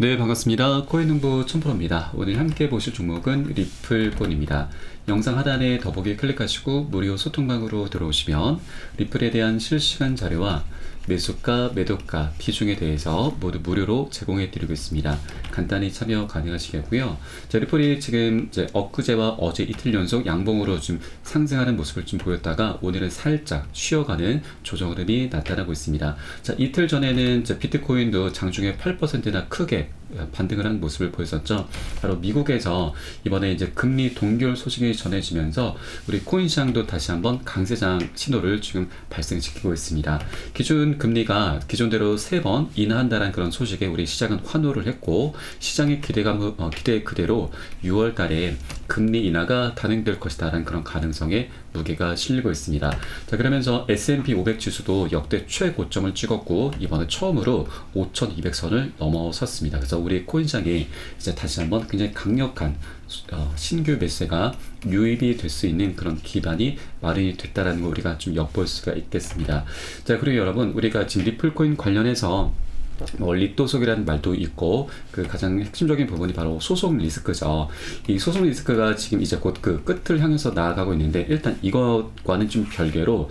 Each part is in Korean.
네, 반갑습니다. 코인농부 천프로입니다. 오늘 함께 보실 종목은 리플콘입니다. 영상 하단에 더보기 클릭하시고 무료 소통방으로 들어오시면 리플에 대한 실시간 자료와 매수가, 매도가, 비중에 대해서 모두 무료로 제공해 드리고 있습니다. 간단히 참여 가능하시겠고요. 리플이 지금 이제 엊그제와 어제 이틀 연속 양봉으로 좀 상승하는 모습을 좀 보였다가 오늘은 살짝 쉬어가는 조정 흐름이 나타나고 있습니다. 자, 이틀 전에는 비트코인도 장중에 8%나 크게 반등을 하는 모습을 보였었죠. 바로 미국에서 이번에 이제 금리 동결 소식이 전해지면서 우리 코인 시장도 다시 한번 강세장 신호를 지금 발생시키고 있습니다. 기준 금리가 기존대로 3번 인하한다는 그런 소식에 우리 시장은 환호를 했고, 시장의 기대 그대로 6월 달에 금리 인하가 단행될 것이다라는 그런 가능성에 무게가 실리고 있습니다. 자, 그러면서 S&P 500 지수도 역대 최고점을 찍었고 이번에 처음으로 5,200선을 넘어섰습니다. 그래서 우리 코인시장이 이제 다시 한번 굉장히 강력한 신규 매수가 유입이 될 수 있는 그런 기반이 마련이 됐다라는 걸 우리가 좀 엿볼 수가 있겠습니다. 자, 그리고 여러분, 우리가 지금 리플코인 관련해서 리또속이라는 말도 있고, 그 가장 핵심적인 부분이 바로 소송 리스크죠. 이 소송 리스크가 지금 이제 곧 그 끝을 향해서 나아가고 있는데, 일단 이것과는 좀 별개로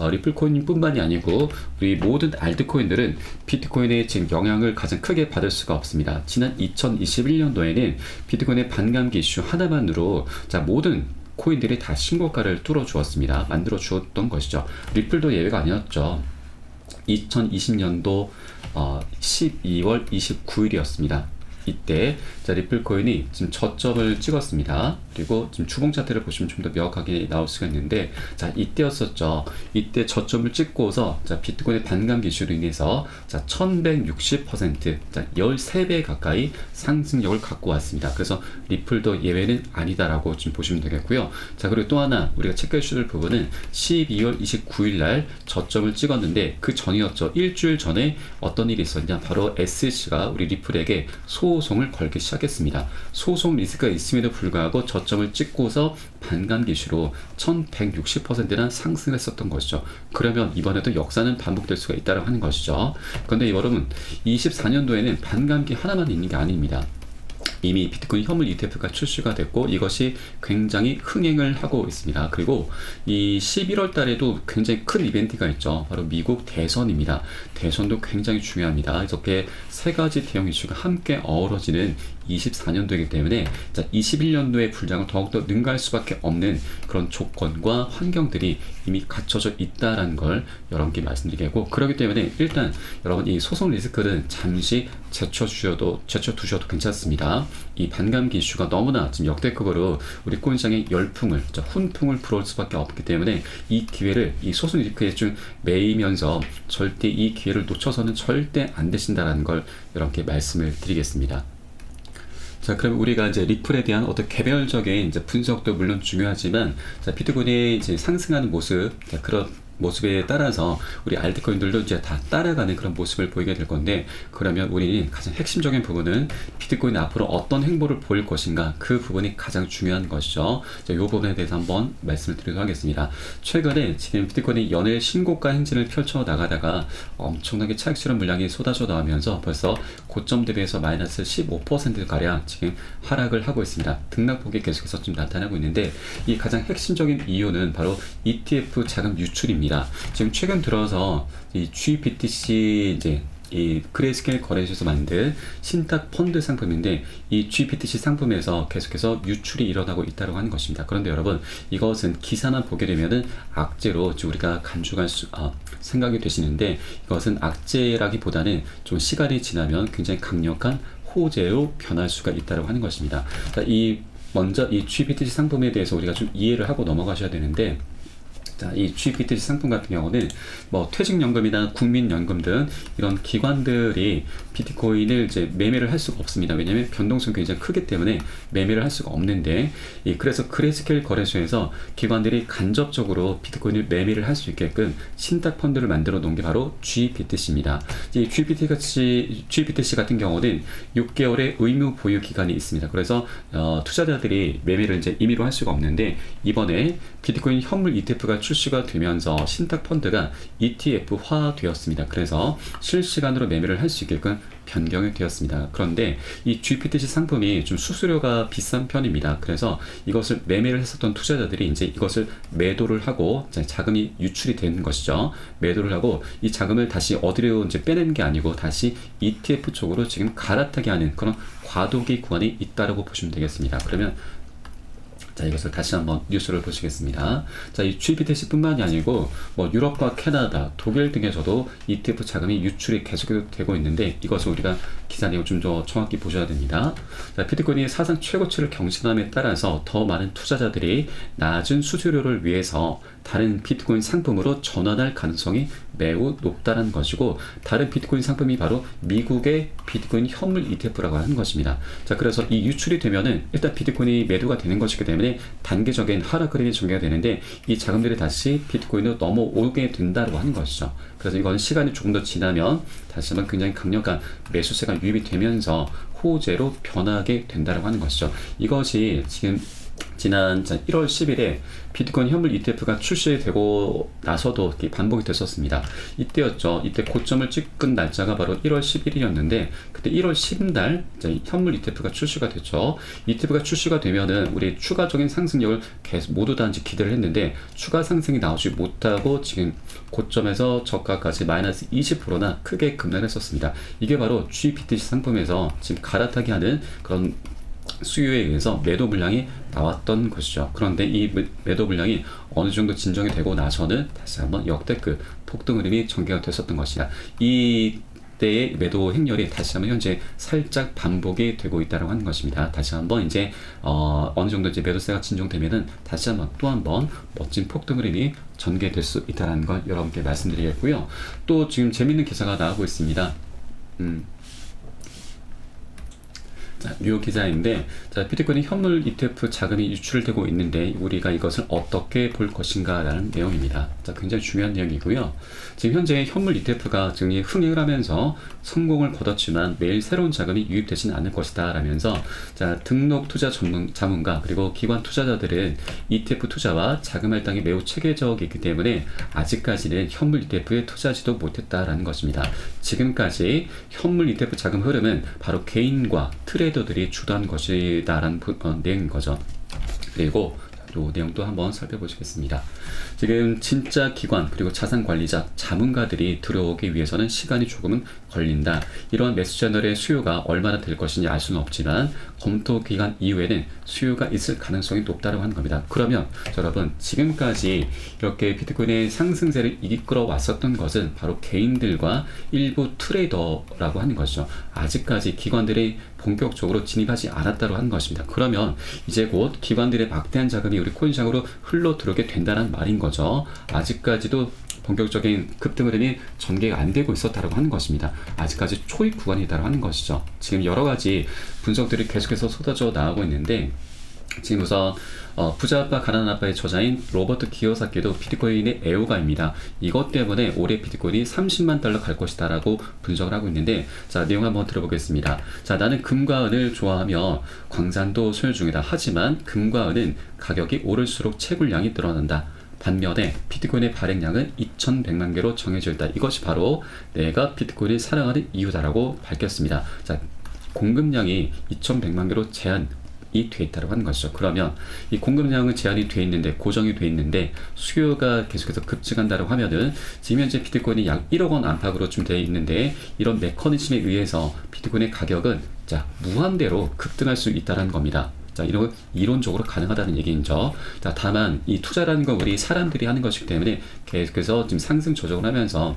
리플코인 뿐만이 아니고 우리 모든 알트코인들은 비트코인의 지금 영향을 가장 크게 받을 수가 없습니다. 지난 2021년도에는 비트코인의 반감기 이슈 하나만으로 모든 코인들이 다 신고가를 뚫어 주었습니다. 만들어 주었던 것이죠. 리플도 예외가 아니었죠. 2020년도 12월 29일이었습니다. 이때 리플코인이 지금 저점을 찍었습니다. 그리고 지금 주봉 차트를 보시면 좀 더 명확하게 나올 수가 있는데, 이때였었죠. 이때 저점을 찍고서 비트코인의 반감 기술로 인해서 1160%, 13배 가까이 상승력을 갖고 왔습니다. 그래서 리플도 예외는 아니다라고 지금 보시면 되겠고요. 그리고 또 하나 우리가 체크해 주실 부분은 12월 29일 날 저점을 찍었는데 그 전이었죠. 일주일 전에 어떤 일이 있었냐, 바로 SEC가 우리 리플에게 소송을 걸기 시작했습니다. 소송 리스크가 있음에도 불구하고 저점을 찍고서 반감 기슈로 1160%나 상승했었던 것이죠. 그러면 이번에도 역사는 반복될 수가 있다고 하는 것이죠. 그런데 여러분, 24년도에는 반감기 하나만 있는 게 아닙니다. 이미 비트코인 현물 ETF가 출시가 됐고 이것이 굉장히 흥행을 하고 있습니다. 그리고 이 11월 달에도 굉장히 큰 이벤트가 있죠. 바로 미국 대선입니다. 대선도 굉장히 중요합니다. 이렇게 세 가지 대형 이슈가 함께 어우러지는 24년도이기 때문에 21년도의 불장을 더욱더 능가할 수밖에 없는 그런 조건과 환경들이 이미 갖춰져 있다는 걸 여러분께 말씀드리겠고, 그렇기 때문에 일단 여러분 이 소송 리스크는 잠시 제쳐두셔도 괜찮습니다. 이 반감기 이슈가 너무나 지금 역대급으로 우리 코인시장의 열풍을, 훈풍을 불어올 수밖에 없기 때문에 이 기회를, 이 소송 리스크에 좀 매이면서 절대 이 기회를 놓쳐서는 절대 안 되신다는 걸 여러분께 말씀을 드리겠습니다. 그럼 우리가 이제 리플에 대한 어떤 개별적인 분석도 물론 중요하지만, 비트코인이 이제 상승하는 모습, 그런 모습에 따라서 우리 알트코인들도 이제 다 따라가는 그런 모습을 보이게 될 건데, 그러면 우리는 가장 핵심적인 부분은 비트코인이 앞으로 어떤 행보를 보일 것인가, 그 부분이 가장 중요한 것이죠. 이 부분에 대해서 한번 말씀을 드리도록 하겠습니다. 최근에 지금 비트코인이 연일 신고가 행진을 펼쳐 나가다가 엄청나게 차익 실현 물량이 쏟아져 나오면서 벌써 고점 대비해서 마이너스 15%가량 지금 하락을 하고 있습니다. 등락폭이 계속해서 좀 나타나고 있는데, 이 가장 핵심적인 이유는 바로 ETF 자금 유출입니다. 지금 최근 들어서 이 GBTC 이 그레이스케일 거래소에서 만든 신탁 펀드 상품인데, 이 GBTC 상품에서 계속해서 유출이 일어나고 있다고 하는 것입니다. 그런데 여러분, 이것은 기사만 보게 되면은 악재로 우리가 간주할 생각이 되시는데, 이것은 악재라기보다는 좀 시간이 지나면 굉장히 강력한 호재로 변할 수가 있다고 하는 것입니다. 먼저 이 GBTC 상품에 대해서 우리가 좀 이해를 하고 넘어가셔야 되는데, 이 GBTC 상품 같은 경우는 퇴직연금이나 국민연금 등 이런 기관들이 비트코인을 이제 매매를 할 수가 없습니다. 왜냐하면 변동성이 굉장히 크기 때문에 매매를 할 수가 없는데, 그래서 그레이스케일 거래소에서 기관들이 간접적으로 비트코인을 매매를 할 수 있게끔 신탁 펀드를 만들어 놓은 게 바로 GBTC입니다. 이 GBTC 같은 경우는 6개월의 의무 보유 기간이 있습니다. 그래서 투자자들이 매매를 이제 임의로 할 수가 없는데, 이번에 비트코인 현물 ETF가 출시가 되면서 신탁 펀드가 ETF화 되었습니다. 그래서 실시간으로 매매를 할 수 있게끔 변경이 되었습니다. 그런데 이 GPTC 상품이 좀 수수료가 비싼 편입니다. 그래서 이것을 매매를 했었던 투자자들이 이제 이것을 매도를 하고 자금이 유출이 되는 것이죠. 매도를 하고 이 자금을 다시 어디로 이제 빼내는 게 아니고 다시 ETF 쪽으로 지금 갈아타게 하는 그런 과도기 구간이 있다라고 보시면 되겠습니다. 그러면 자, 이것을 다시 한번 뉴스를 보시겠습니다. 자, 이 GPTC뿐만이 아니고 뭐 유럽과 캐나다, 독일 등에서도 ETF 자금이 유출이 계속되고 있는데 이것을 우리가 기사 내용 좀 더 정확히 보셔야 됩니다. 자, 비트코인이 사상 최고치를 경신함에 따라서 더 많은 투자자들이 낮은 수수료를 위해서 다른 비트코인 상품으로 전환할 가능성이 매우 높다는 것이고, 다른 비트코인 상품이 바로 미국의 비트코인 현물 ETF라고 하는 것입니다. 자, 그래서 이 유출이 되면은 일단 비트코인이 매도가 되는 것이기 때문에 단계적인 하락 그림이 전개가 되는데 이 자금들이 다시 비트코인으로 넘어오게 된다고 하는 것이죠. 그래서 이건 시간이 조금 더 지나면 다시 한번 굉장히 강력한 매수세가 유입이 되면서 호재로 변하게 된다고 하는 것이죠. 이것이 지금 지난 1월 10일에 비트코인 현물 ETF가 출시되고 나서도 반복이 됐었습니다. 이때였죠. 이때 고점을 찍은 날짜가 바로 1월 11일이었는데 그때 1월 10일 현물 ETF가 출시가 됐죠. ETF가 출시가 되면은 우리 추가적인 상승력을 계속 모두 다 이제 기대를 했는데 추가 상승이 나오지 못하고 지금 고점에서 저가까지 마이너스 20%나 크게 급락했었습니다. 이게 바로 GPTC 상품에서 지금 갈아타기 하는 그런 수요에 의해서 매도 물량이 나왔던 것이죠. 그런데 이 매도 물량이 어느 정도 진정이 되고 나서는 다시 한번 역대급 폭등 흐름이 전개가 됐었던 것이다. 이 때의 매도 행렬이 다시 한번 현재 살짝 반복이 되고 있다고 하는 것입니다. 다시 한번 이제 어느 정도 이제 매도세가 진정되면은 다시 한번 또 한번 멋진 폭등 흐름이 전개될 수 있다는 걸 여러분께 말씀드리겠고요. 또 지금 재밌는 기사가 나오고 있습니다. 자, 뉴욕 기사인데, 자, 비트코인 현물 ETF 자금이 유출되고 있는데 우리가 이것을 어떻게 볼 것인가 라는 내용입니다. 자, 굉장히 중요한 내용이고요. 지금 현재 현물 ETF가 증이 흥행을 하면서 성공을 거뒀지만 매일 새로운 자금이 유입되지는 않을 것이다 라면서, 자, 등록 투자 자문가 그리고 기관 투자자들은 ETF 투자와 자금 할당이 매우 체계적이기 때문에 아직까지는 현물 ETF에 투자하지도 못했다라는 것입니다. 지금까지 현물 ETF 자금 흐름은 바로 개인과 트레이더들이 주도한 것이다라는 내용인 거죠. 그리고 이 내용도 한번 살펴보시겠습니다. 지금 진짜 기관 그리고 자산관리자 자문가들이 들어오기 위해서는 시간이 조금은 걸린다. 이런 매수 채널의 수요가 얼마나 될 것인지 알 수는 없지만 검토 기간 이후에는 수요가 있을 가능성이 높다고 하는 겁니다. 그러면 여러분, 지금까지 이렇게 비트코인의 상승세를 이끌어 왔었던 것은 바로 개인들과 일부 트레이더라고 하는 것이죠. 아직까지 기관들이 본격적으로 진입하지 않았다고 하는 것입니다. 그러면 이제 곧 기관들의 막대한 자금이 우리 코인시장으로 흘러 들어오게 된다는 말인 거죠. 아직까지도 본격적인 급등 흐름이 전개가 안 되고 있었다고 하는 것입니다. 아직까지 초입 구간이다라고 하는 것이죠. 지금 여러 가지 분석들이 계속해서 쏟아져 나오고 있는데, 지금 우선 부자 아빠 가난한 아빠의 저자인 로버트 기요사키도 비트코인의 애호가입니다. 이것 때문에 올해 비트코인이 30만 달러 갈 것이다 라고 분석을 하고 있는데, 자, 내용 한번 들어보겠습니다. 자, 나는 금과 은을 좋아하며 광산도 소유 중이다. 하지만 금과 은은 가격이 오를수록 채굴량이 늘어난다. 반면에 비트코인의 발행량은 2100만 개로 정해져 있다. 이것이 바로 내가 비트코인을 사랑하는 이유다라고 밝혔습니다. 자, 공급량이 2100만 개로 제한이 돼 있다고 하는 것이죠. 그러면 이 공급량은 제한이 돼 있는데, 고정이 돼 있는데 수요가 계속해서 급증한다고 하면은 지금 현재 비트코인이 약 1억 원 안팎으로 좀 되어 있는데, 이런 메커니즘에 의해서 비트코인의 가격은 자, 무한대로 급등할 수 있다는 겁니다. 자, 이런 이론적으로 가능하다는 얘기죠. 자, 다만 이 투자라는 건 우리 사람들이 하는 것이기 때문에 계속해서 지금 상승 조정을 하면서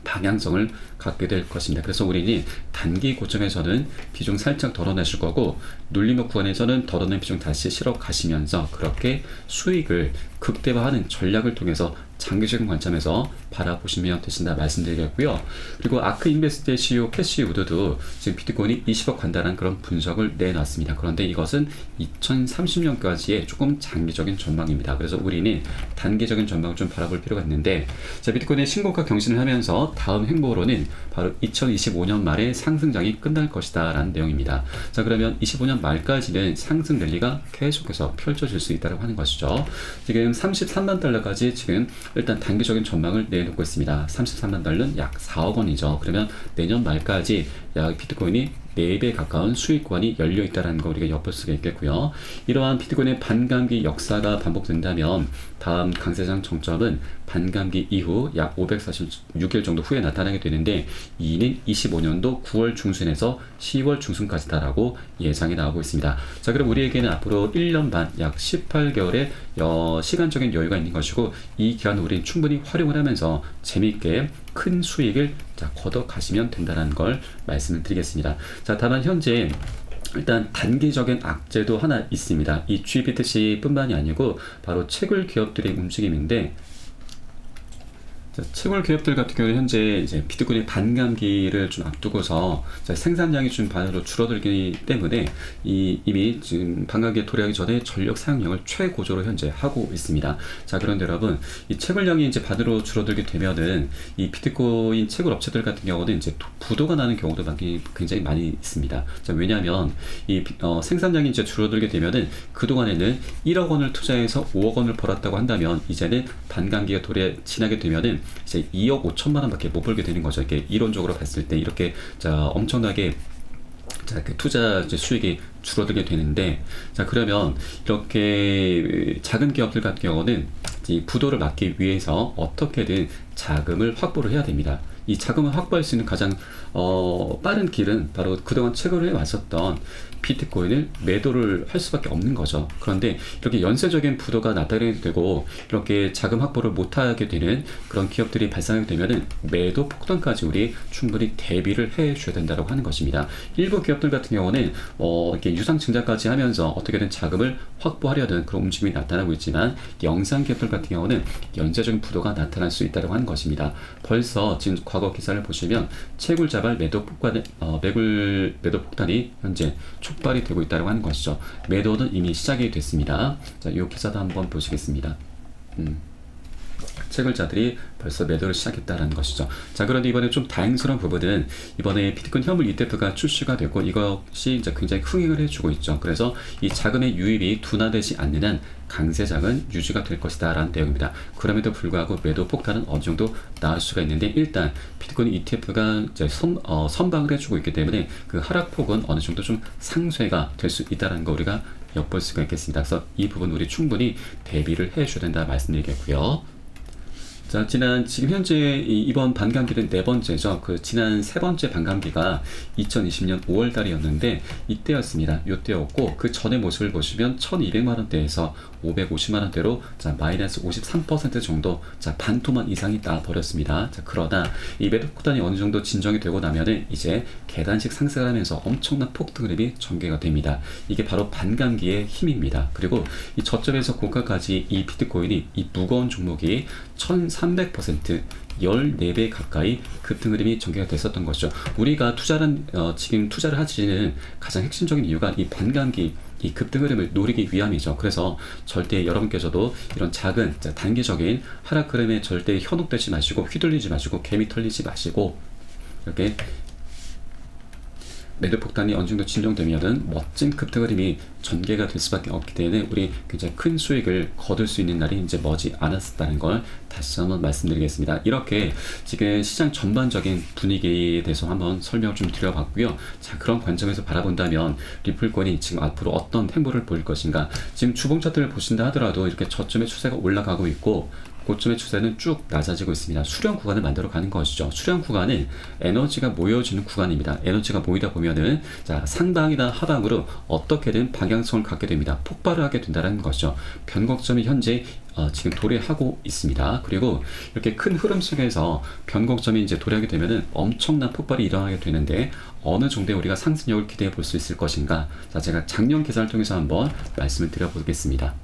방향성을 갖게 될 것입니다. 그래서 우리는 단기 고점에서는 비중 살짝 덜어내실 거고, 눌림목 구간에서는 덜어낸 비중 다시 실어 가시면서 그렇게 수익을 극대화하는 전략을 통해서 장기적인 관점에서 바라보시면 되신다 말씀드리겠고요. 그리고 아크 인베스트의 CEO 캐시 우드도 지금 비트코인이 20억 간다는 그런 분석을 내놨습니다. 그런데 이것은 2030년까지의 조금 장기적인 전망입니다. 그래서 우리는 단기적인 전망을 좀 바라볼 필요가 있는데, 자, 비트코인의 신고가 경신을 하면서 다음 행보로는 바로 2025년 말에 상승장이 끝날 것이다 라는 내용입니다. 자, 그러면 25년 말까지는 상승 랠리가 계속해서 펼쳐질 수 있다고 하는 것이죠. 지금 지금 33만 달러까지 지금 일단 단기적인 전망을 내놓고 있습니다. 33만 달러는 약 4억 원이죠. 그러면 내년 말까지 약 비트코인이 4배 가까운 수익 구간이 열려 있다는 거 우리가 엿볼 수가 있겠고요. 이러한 비트코인의 반감기 역사가 반복된다면 다음 강세장 정점은 반감기 이후 약 546일 정도 후에 나타나게 되는데, 이는 25년도 9월 중순에서 10월 중순까지다라고 예상이 나오고 있습니다. 자, 그럼 우리에게는 앞으로 1년 반, 약 18개월의 시간적인 여유가 있는 것이고, 이 기간을 우리는 충분히 활용을 하면서 재미있게 큰 수익을 걷어 가시면 된다는 걸 말씀을 드리겠습니다. 자, 다만 현재 일단 단기적인 악재도 하나 있습니다. 이 GBTC 뿐만이 아니고 바로 채굴 기업들의 움직임인데, 채굴 기업들 같은 경우는 현재 이제 비트코인의 반감기를 좀 앞두고서 생산량이 좀 반으로 줄어들기 때문에 이미 지금 반감기에 도래하기 전에 전력 사용량을 최고조로 현재 하고 있습니다. 자, 그런데 여러분, 이 채굴량이 이제 반으로 줄어들게 되면은 이 비트코인 채굴 업체들 같은 경우는 이제 부도가 나는 경우도 굉장히 많이 있습니다. 자, 왜냐하면 이 생산량이 이제 줄어들게 되면은 그동안에는 1억 원을 투자해서 5억 원을 벌었다고 한다면, 이제는 반감기가 지나게 되면은 이제 2억 5천만 원밖에 못 벌게 되는 거죠. 이게 이론적으로 봤을 때 이렇게 엄청나게 그 투자 수익이 줄어들게 되는데, 자, 그러면 이렇게 작은 기업들 같은 경우는 이 부도를 막기 위해서 어떻게든 자금을 확보를 해야 됩니다. 이 자금을 확보할 수 있는 가장 빠른 길은 바로 그동안 채굴을 해왔었던 비트코인을 매도를 할 수밖에 없는 거죠. 그런데 이렇게 연쇄적인 부도가 나타나게 되고 이렇게 자금 확보를 못하게 되는 그런 기업들이 발생하게 되면은 매도 폭탄까지 우리 충분히 대비를 해줘야 된다고 하는 것입니다. 일부 기업들 같은 경우는 이렇게 유상 증자까지 하면서 어떻게든 자금을 확보하려는 그런 움직임이 나타나고 있지만, 영상 기업들 같은 경우는 연쇄적인 부도가 나타날 수 있다고 하는 것입니다. 벌써 지금 과거 기사를 보시면 채굴자발 매도 폭탄이 현재 촉발이 되고 있다고 하는 것이죠. 매도는 이미 시작이 됐습니다. 자, 이 기사도 한번 보시겠습니다. 채굴자들이 벌써 매도를 시작했다는 것이죠. 자, 그런데 이번에 좀 다행스러운 부분은 이번에 비트코인 현물 ETF가 출시가 되고 이것이 이제 굉장히 흥행을 해주고 있죠. 그래서 이 자금의 유입이 둔화되지 않는 한 강세장은 유지가 될 것이다 라는 내용입니다. 그럼에도 불구하고 매도 폭탄은 어느 정도 나올 수가 있는데, 일단 비트코인 ETF가 이제 선방을 해주고 있기 때문에 그 하락폭은 어느 정도 좀 상쇄가 될 수 있다는 거 우리가 엿볼 수가 있겠습니다. 그래서 이 부분 우리 충분히 대비를 해줘야 된다 말씀드리겠고요. 자, 지금 현재 이번 반감기는 네 번째죠. 그 지난 세 번째 반감기가 2020년 5월 달이었는데 이때였습니다. 이때였고, 그 전의 모습을 보시면 1200만 원대에서 550만 원대로 마이너스 53% 정도 반토막 이상이 나버렸습니다. 자, 그러나 이 매도 폭탄이 어느 정도 진정이 되고 나면은 이제 계단식 상승을 하면서 엄청난 폭등 흐름이 전개가 됩니다. 이게 바로 반감기의 힘입니다. 그리고 이 저점에서 고가까지 이 비트코인이 이 무거운 종목이 1300% 14배 가까이 급등 흐름이 전개가 됐었던 것이죠. 우리가 지금 투자를 하시는 가장 핵심적인 이유가 이 반감기, 이 급등 흐름을 노리기 위함이죠. 그래서 절대 여러분께서도 이런 작은 단기적인 하락 흐름에 절대 현혹되지 마시고, 휘둘리지 마시고, 개미 털리지 마시고, 이렇게 매도 폭탄이 어느 정도 진정되면은 멋진 급등 흐름이 전개가 될 수밖에 없기 때문에 우리 굉장히 큰 수익을 거둘 수 있는 날이 이제 머지 않았다는 걸 다시 한번 말씀드리겠습니다. 이렇게 지금 시장 전반적인 분위기에 대해서 한번 설명을 좀 드려봤고요. 자, 그런 관점에서 바라본다면 리플코인이 지금 앞으로 어떤 행보를 보일 것인가, 지금 주봉 차트를 보신다 하더라도 이렇게 저점의 추세가 올라가고 있고 고점의 추세는 쭉 낮아지고 있습니다. 수렴 구간을 만들어 가는 것이죠. 수렴 구간은 에너지가 모여지는 구간입니다. 에너지가 모이다 보면은 상방이나 하방으로 어떻게든 방향성을 갖게 됩니다. 폭발을 하게 된다는 것이죠. 변곡점이 현재 지금 도래하고 있습니다. 그리고 이렇게 큰 흐름 속에서 변곡점이 이제 도래하게 되면은 엄청난 폭발이 일어나게 되는데, 어느 정도의 우리가 상승력을 기대해 볼 수 있을 것인가. 자, 제가 작년 계산을 통해서 한번 말씀을 드려보겠습니다.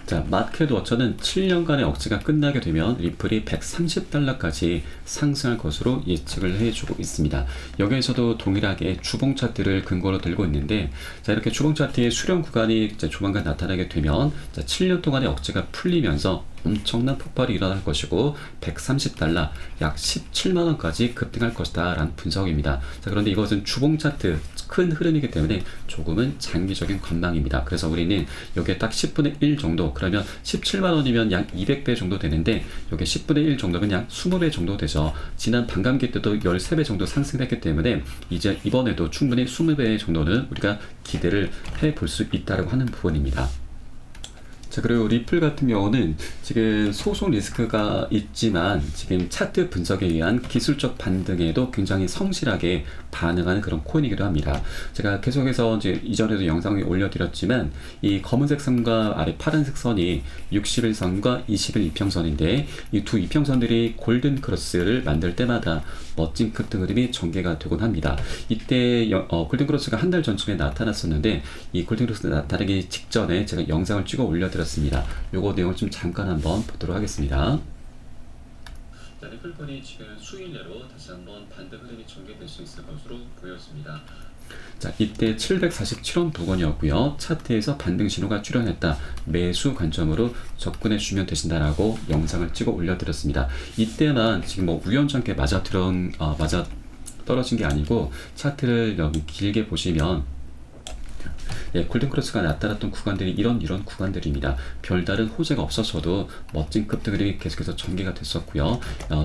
자, 마켓워처는 7년간의 억제가 끝나게 되면 리플이 130달러까지 상승할 것으로 예측을 해주고 있습니다. 여기에서도 동일하게 주봉 차트를 근거로 들고 있는데, 자, 이렇게 주봉 차트의 수렴 구간이 이제 조만간 나타나게 되면 7년 동안의 억제가 풀리면서 엄청난 폭발이 일어날 것이고 130달러 약 17만 원까지 급등할 것이다 라는 분석입니다. 자, 그런데 이것은 주봉 차트 큰 흐름이기 때문에 조금은 장기적인 관망입니다. 그래서 우리는 여기에 딱 10분의 1 정도, 그러면 17만 원이면 약 200배 정도 되는데 여기 10분의 1 정도면 약 20배 정도 되죠. 지난 반감기 때도 13배 정도 상승했기 때문에 이제 이번에도 충분히 20배 정도는 우리가 기대를 해볼 수 있다고 하는 부분입니다. 자, 그리고 리플 같은 경우는 지금 소송 리스크가 있지만 지금 차트 분석에 의한 기술적 반등에도 굉장히 성실하게 반응하는 그런 코인이기도 합니다. 제가 계속해서 이제 이전에도 영상을 올려드렸지만 이 검은색 선과 아래 파란색 선이 60일선과 20일 이평선인데 이 두 이평선들이 골든 크로스를 만들 때마다 멋진 급등 흐름이 전개가 되곤 합니다. 이때 골든 크로스가 한 달 전쯤에 나타났었는데 이 골든 크로스 나타나기 직전에 제가 영상을 찍어 올려드렸습니다. 요거 내용을 좀 잠깐 한번 보도록 하겠습니다. 자, 리플콘이 지금 수일 내로 다시 한번 반등 흐름이 전개될 수 있을 것으로 보였습니다. 자, 이때 747원 부근이었고요. 차트에서 반등 신호가 출현했다. 매수 관점으로 접근해 주시면 되신다라고 영상을 찍어 올려드렸습니다. 이때만 지금 뭐 우연찮게 맞아 떨어진 게 아니고 차트를 여기 길게 보시면 골든 크로스가 나타났던 구간들이 이런 구간들입니다. 별다른 호재가 없었어도 멋진 급등 흐름이 계속해서 전개가 됐었고요.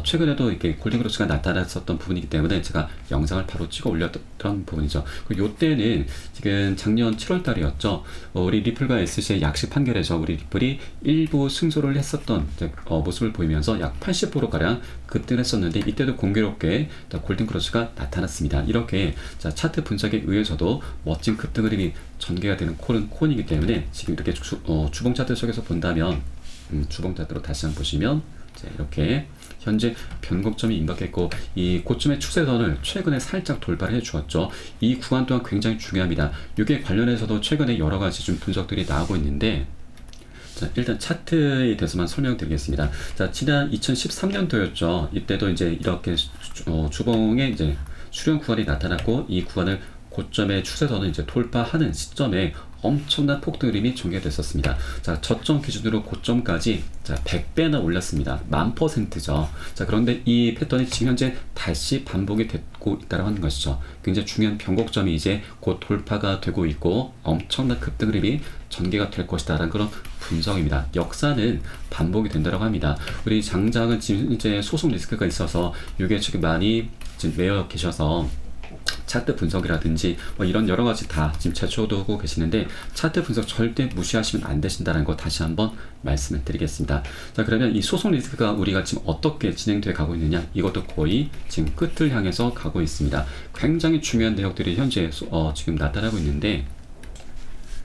최근에도 이렇게 골든 크로스가 나타났었던 부분이기 때문에 제가 영상을 바로 찍어 올렸던 부분이죠. 이때는 지금 작년 7월 달이었죠. 우리 리플과 SC의 약식 판결에서 우리 리플이 일부 승소를 했었던 모습을 보이면서 약 80%가량 급등했었는데 이때도 공교롭게 골든 크로스가 나타났습니다. 이렇게 차트 분석에 의해서도 멋진 급등 흐름이 전개가 되는 코인이기 때문에 지금 이렇게 주봉 차트 속에서 본다면 주봉 차트로 다시 한번 보시면 이렇게 현재 변곡점이 임박했고 이 고점의 추세선을 최근에 살짝 돌파를 해 주었죠. 이 구간 또한 굉장히 중요합니다. 이게 관련해서도 최근에 여러 가지 좀 분석들이 나오고 있는데 자, 일단 차트에 대해서만 설명드리겠습니다. 자, 지난 2013년도였죠. 이때도 이제 이렇게 주봉의 이제 수렴 구간이 나타났고 이 구간을 고점의 추세선을 이제 돌파하는 시점에 엄청난 폭등 흐름이 전개됐었습니다. 자, 저점 기준으로 고점까지 100배나 올랐습니다. 1000%죠. 자, 그런데 이 패턴이 지금 현재 다시 반복이 되고 있다고 하는 것이죠. 굉장히 중요한 변곡점이 이제 곧 돌파가 되고 있고 엄청난 급등 흐름이 전개가 될 것이다라는 그런 분석입니다. 역사는 반복이 된다고 합니다. 우리 장장은 지금 이제 소송 리스크가 있어서 이게 지금 많이 지금 매여 계셔서 차트 분석이라든지 뭐 이런 여러 가지 다 지금 제초하고 계시는데 차트 분석 절대 무시하시면 안 되신다는 거 다시 한번 말씀을 드리겠습니다. 자, 그러면 이 소송 리스크가 우리가 지금 어떻게 진행돼 가고 있느냐, 이것도 거의 지금 끝을 향해서 가고 있습니다. 굉장히 중요한 내용들이 현재 지금 나타나고 있는데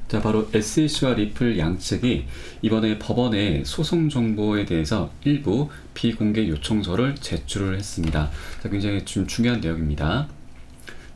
자, 바로 SEC와 리플 양측이 이번에 법원에 소송 정보에 대해서 일부 비공개 요청서를 제출을 했습니다. 자, 굉장히 좀 중요한 내용입니다.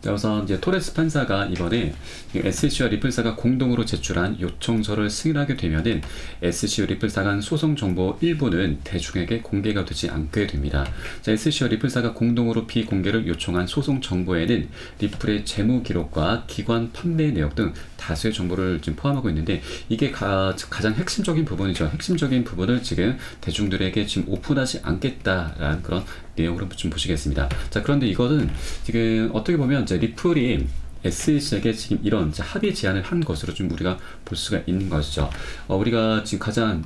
자, 우선 이제 토레스 판사가 이번에 SC와 리플사가 공동으로 제출한 요청서를 승인하게 되면은 SC와 리플사 간 소송 정보 일부는 대중에게 공개가 되지 않게 됩니다. 자, SC와 리플사가 공동으로 비공개를 요청한 소송 정보에는 리플의 재무 기록과 기관 판매 내역 등 다수의 정보를 지금 포함하고 있는데 이게 가장 핵심적인 부분이죠. 핵심적인 부분을 지금 대중들에게 지금 오픈하지 않겠다라는 그런 내용으로 좀 보시겠습니다. 자, 그런데 이거는 지금 어떻게 보면 이제 리플이 SEC에게 지금 이런 합의 제안을 한 것으로 좀 우리가 볼 수가 있는 것이죠. 우리가 지금 가장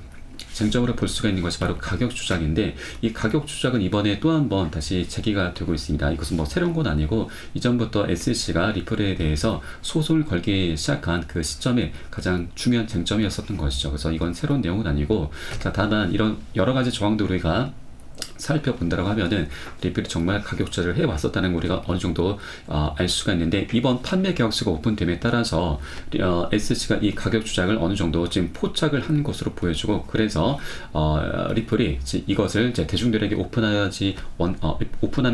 쟁점으로 볼 수가 있는 것이 바로 가격 조작인데 이 가격 조작은 이번에 또 한 번 다시 제기가 되고 있습니다. 이것은 뭐 새로운 건 아니고 이전부터 SEC가 리플에 대해서 소송을 걸기 시작한 그 시점에 가장 중요한 쟁점이었었던 것이죠. 그래서 이건 새로운 내용은 아니고 다만 이런 여러 가지 조항도 우리가 살펴본다라고 하면은 리플이 정말 가격 조작을 해왔었다는 걸 우리가 어느 정도 알 수가 있는데 이번 판매 계약서가 오픈됨에 따라서 SC가 이 가격 조작을 어느 정도 지금 포착을 한 것으로 보여지고 그래서 리플이 이것을 이제 대중들에게 오픈하면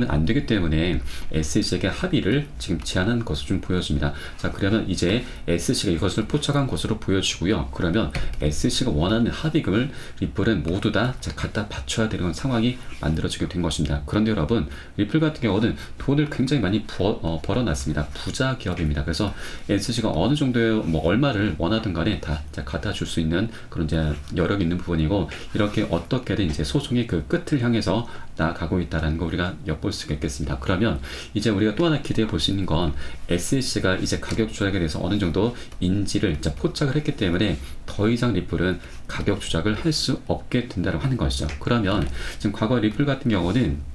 안 되기 때문에 SC에게 합의를 지금 제안한 것으로 좀 보여집니다. 자, 그러면 이제 SC가 이것을 포착한 것으로 보여지고요. 그러면 SC가 원하는 합의금을 리플은 모두 다 갖다 바쳐야 되는 상황이 만들어지게 된 것입니다. 그런데 여러분, 리플 같은 경우는 돈을 굉장히 많이 벌어놨습니다. 부자 기업입니다. 그래서 SC가 어느 정도의 얼마를 원하든 간에 다 갖다 줄 수 있는 그런 이제 여력이 있는 부분이고, 이렇게 어떻게든 이제 소송의 그 끝을 향해서 나아가고 있다는 거 우리가 엿볼 수가 있겠습니다. 그러면 이제 우리가 또 하나 기대해 볼 수 있는 건 SEC가 이제 가격 조작에 대해서 어느 정도 인지를 포착을 했기 때문에 더 이상 리플은 가격 조작을 할 수 없게 된다고 하는 것이죠. 그러면 지금 과거 리플 같은 경우는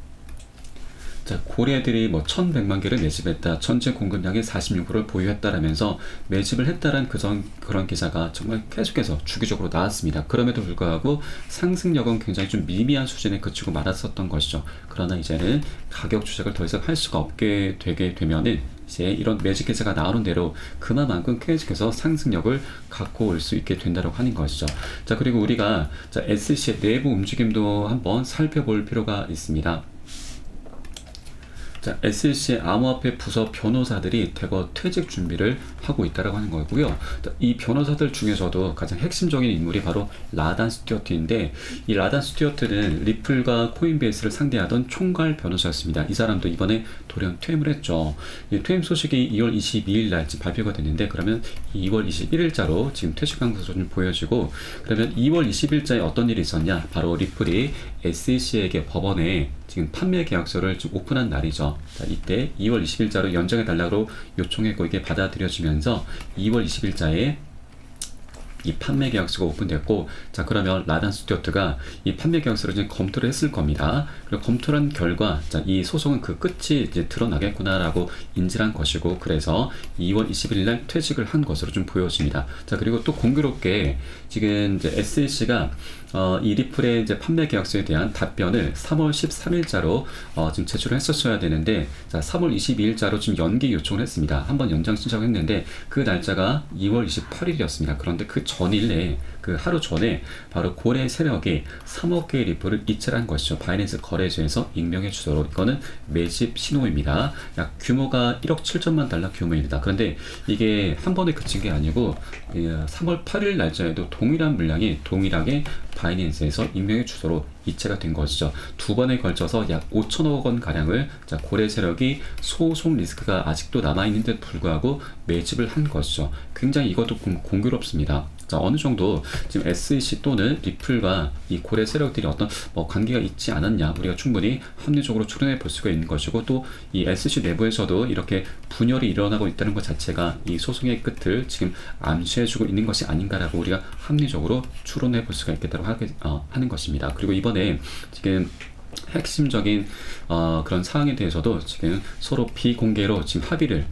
고래들이 1100만 개를 매집했다, 전체 공급량의 46%를 보유했다라면서 매집을 했다는 그런 기사가 정말 계속해서 주기적으로 나왔습니다. 그럼에도 불구하고 상승력은 굉장히 좀 미미한 수준에 그치고 말았었던 것이죠. 그러나 이제는 가격 조작을 더 이상 할 수가 없게 되게 되면은 이제 이런 매집 기사가 나오는 대로 그만큼 계속해서 상승력을 갖고 올 수 있게 된다고 하는 것이죠. 자, 그리고 우리가 SC의 내부 움직임도 한번 살펴볼 필요가 있습니다. SLC의 암호화폐 부서 변호사들이 대거 퇴직 준비를 하고 있다고 하는 거고요. 이 변호사들 중에서도 가장 핵심적인 인물이 바로 라단 스튜어트인데, 이 라단 스튜어트는 리플과 코인베이스를 상대하던 총괄 변호사였습니다. 이 사람도 이번에 돌연 퇴임을 했죠. 이 퇴임 소식이 2월 22일 날 발표가 됐는데, 그러면 2월 21일자로 지금 퇴직한 것으로 좀 보여지고, 그러면 2월 20일자에 어떤 일이 있었냐? 바로 리플이 SEC에게 법원에 지금 판매 계약서를 좀 오픈한 날이죠. 자, 이때 2월 20일자로 연장해달라고 요청했고, 이게 받아들여지면서 2월 20일자에 이 판매 계약서가 오픈됐고, 자, 그러면 라단 스튜어트가 이 판매 계약서를 이제 검토를 했을 겁니다. 그리고 검토를 한 결과, 자, 이 소송은 그 끝이 이제 드러나겠구나라고 인지한 것이고, 그래서 2월 21일 날 퇴직을 한 것으로 좀 보여집니다. 자, 그리고 또 공교롭게 지금 이제 SEC가 이 리플의 이제 판매 계약서에 대한 답변을 3월 13일자로 지금 제출을 했었어야 되는데, 자, 3월 22일자로 지금 연기 요청을 했습니다. 한번 연장 신청을 했는데 그 날짜가 2월 28일이었습니다. 그런데 그 전일 내에, 그 하루 전에 바로 고래 세력이 3억 개의 리플을 이체한 것이죠. 바이낸스 거래소에서 익명의 주소로. 이거는 매집 신호입니다. 약 규모가 1억 7천만 달러 규모입니다. 그런데 이게 한 번에 그친 게 아니고 3월 8일 날짜에도 동일한 물량이 동일하게 바이낸스에서 익명의 주소로 이체가 된 것이죠. 두 번에 걸쳐서 약 5천억 원 가량을 고래 세력이 소송 리스크가 아직도 남아있는데도 불구하고 매집을 한 것이죠. 굉장히 이것도 공교롭습니다. 자, 어느 정도 지금 SEC 또는 리플과 이 고래 세력들이 어떤 관계가 있지 않았냐, 우리가 충분히 합리적으로 추론해 볼 수가 있는 것이고, 또 이 SEC 내부에서도 이렇게 분열이 일어나고 있다는 것 자체가 이 소송의 끝을 지금 암시해주고 있는 것이 아닌가라고 우리가 합리적으로 추론해 볼 수가 있겠다고 하는 것입니다. 그리고 이번에 지금 핵심적인 그런 사항에 대해서도 지금 서로 비공개로 지금 합의를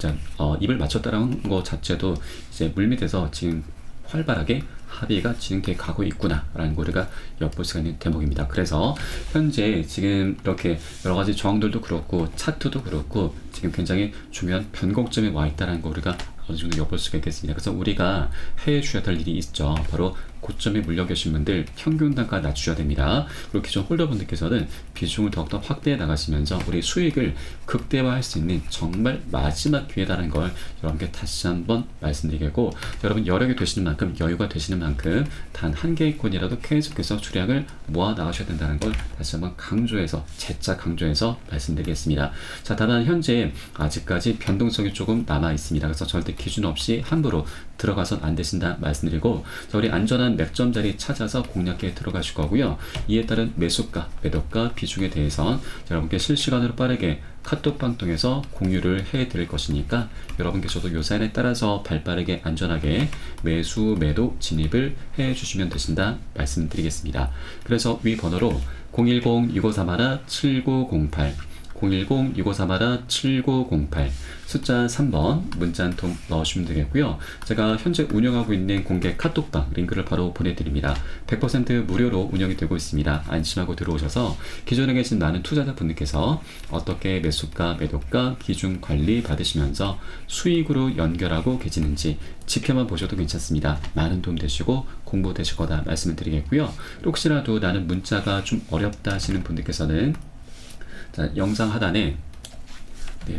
입을 맞췄다는 것 자체도 이제 물밑에서 지금 활발하게 합의가 진행돼 가고 있구나라는 거 우리가 엿볼 수가 있는 대목입니다. 그래서 현재 지금 이렇게 여러 가지 저항들도 그렇고 차트도 그렇고 지금 굉장히 중요한 변곡점에 와 있다는 거 우리가 어느 정도 엿볼 수가 있겠습니다. 그래서 우리가 해외 주셔야 될 일이 있죠. 바로 고점에 물려 계신 분들 평균 단가 낮추셔야 됩니다. 그리고 기존 홀더분들께서는 비중을 더욱더 확대해 나가시면서 우리 수익을 극대화할 수 있는 정말 마지막 기회다라는 걸 여러분께 다시 한번 말씀드리겠고, 여러분 여력이 되시는 만큼, 여유가 되시는 만큼 단 한 개의 코인이라도 계속해서 주량을 모아 나가셔야 된다는 걸 다시 한번 재차 강조해서 말씀드리겠습니다. 자, 다만 현재 아직까지 변동성이 조금 남아 있습니다. 그래서 절대 기준 없이 함부로 들어가선 안 되신다 말씀드리고, 자, 우리 안전한 맥점 자리 찾아서 공략에 들어가실 거고요. 이에 따른 매수가, 매도가 비중에 대해선 여러분께 실시간으로 빠르게 카톡방 통해서 공유를 해 드릴 것이니까 여러분께서도 요 사연에 따라서 발빠르게 안전하게 매수, 매도 진입을 해 주시면 되신다 말씀드리겠습니다. 그래서 위 번호로 010-6531-7908 010-6531-7908 숫자 3번 문자 한 통 넣으시면 되겠고요. 제가 현재 운영하고 있는 공개 카톡방 링크를 바로 보내드립니다. 100% 무료로 운영이 되고 있습니다. 안심하고 들어오셔서 기존에 계신 많은 투자자분들께서 어떻게 매수가, 매도가, 기준 관리 받으시면서 수익으로 연결하고 계시는지 지켜만 보셔도 괜찮습니다. 많은 도움 되시고 공부 되실 거다 말씀을 드리겠고요. 혹시라도 나는 문자가 좀 어렵다 하시는 분들께서는 자, 영상 하단에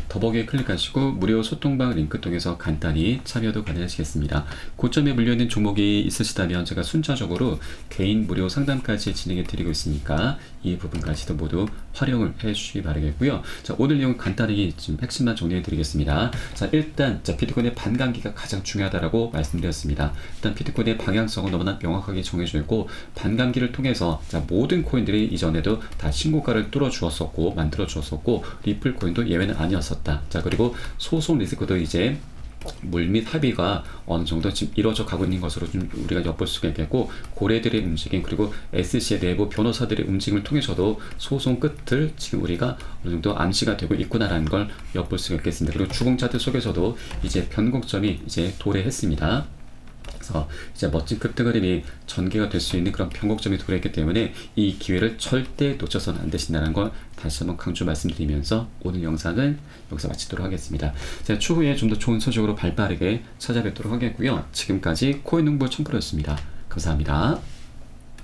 더보기에 클릭하시고 무료 소통방 링크 통해서 간단히 참여도 가능하시겠습니다. 고점에 물려있는 종목이 있으시다면 제가 순차적으로 개인 무료 상담까지 진행해 드리고 있으니까 이 부분까지도 모두 활용을 해주시기 바라겠고요. 자, 오늘 내용 간단히 지금 핵심만 정리해드리겠습니다. 자, 일단 비트코인의 반감기가 가장 중요하다라고 말씀드렸습니다. 일단 비트코인의 방향성은 너무나 명확하게 정해져 있고 반감기를 통해서 모든 코인들이 이전에도 다 신고가를 뚫어주었었고 만들어주었었고 리플 코인도 예외는 아니었었다. 자, 그리고 소송 리스크도 이제 물밑 합의가 어느 정도 지금 이루어져 가고 있는 것으로 좀 우리가 엿볼 수가 있겠고, 고래들의 움직임 그리고 SC의 내부 변호사들의 움직임을 통해서도 소송 끝을 지금 우리가 어느 정도 암시가 되고 있구나라는 걸 엿볼 수가 있겠습니다. 그리고 주봉 차트 속에서도 이제 변곡점이 이제 도래했습니다. 그래서 이제 멋진 급등 흐름이 전개가 될 수 있는 그런 변곡점이 도래했기 때문에 이 기회를 절대 놓쳐서는 안 되신다는 걸 다시 한번 강조 말씀드리면서 오늘 영상은 여기서 마치도록 하겠습니다. 제가 추후에 좀 더 좋은 소식으로 발빠르게 찾아뵙도록 하겠고요. 지금까지 코인농부 청프로였습니다. 감사합니다.